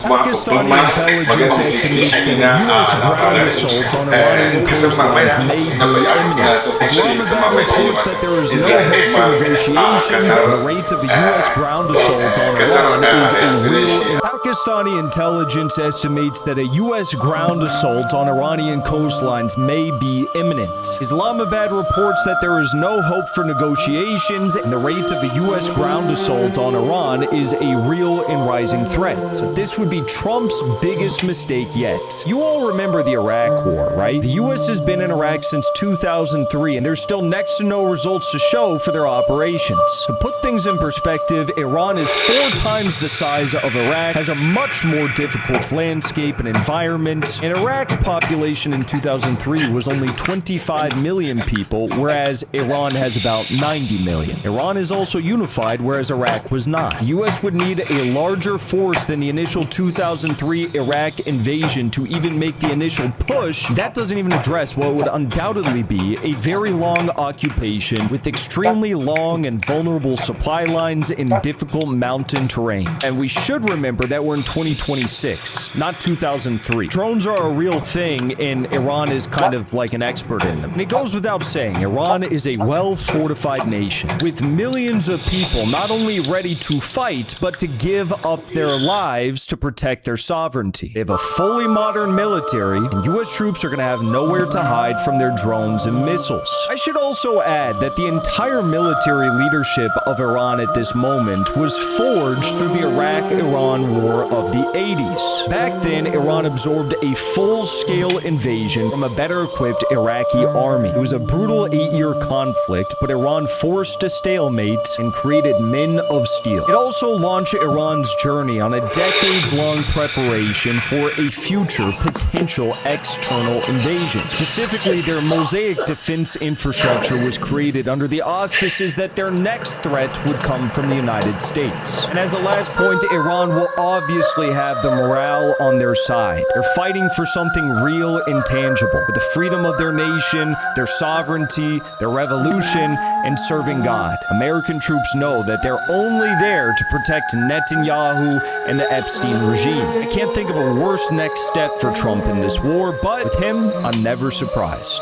Pakistani intelligence estimates that a U.S. ground assault on Iranian coastlines may be imminent. Islamabad reports that there is no hope for negotiations, and the rate of a U.S. ground assault on Iran is a real. Pakistani intelligence estimates that a U.S. ground assault on Iranian coastlines may be imminent. Islamabad reports that there is no hope for negotiations, and the rate of a U.S. ground assault on Iran is a real and rising threat. So this would be Trump's biggest mistake yet. You all remember the Iraq War, right? The U.S. has been in Iraq since 2003, and there's still next to no results to show for their operations. To put things in perspective, Iran is 4 times the size of Iraq, has a much more difficult landscape and environment, and Iraq's population in 2003 was only 25 million people, whereas Iran has about 90 million. Iran is also unified, whereas Iraq was not. The U.S. would need a larger force than the initial 2003 Iraq invasion to even make the initial push. That doesn't even address what would undoubtedly be a very long occupation with extremely long and vulnerable supply lines in difficult mountain terrain. And we should remember that we're in 2026, not 2003. Drones are a real thing, and Iran is kind of like an expert in them. And it goes without saying, Iran is a well-fortified nation with millions of people not only ready to fight, but to give up their lives to protect their sovereignty. They have a fully modern military, and U.S. troops are going to have nowhere to hide from their drones and missiles. I should also add that the entire military leadership of Iran at this moment was forged through the Iraq-Iran War of the 80s. Back then, Iran absorbed a full-scale invasion from a better-equipped Iraqi army. It was a brutal 8-year conflict, but Iran forced a stalemate and created men of steel. It also launched Iran's journey on a decades-long preparation for a future potential external invasion. Specifically, their mosaic defense infrastructure was created under the auspices that their next threat would come from the United States. And as a last point, Iran will obviously have the morale on their side. They're fighting for something real and tangible, with the freedom of their nation, their sovereignty, their revolution, and serving God. American troops know that they're only there to protect Netanyahu and the Epstein regime. I can't think of a worse next step for Trump in this war, but with him, I'm never surprised.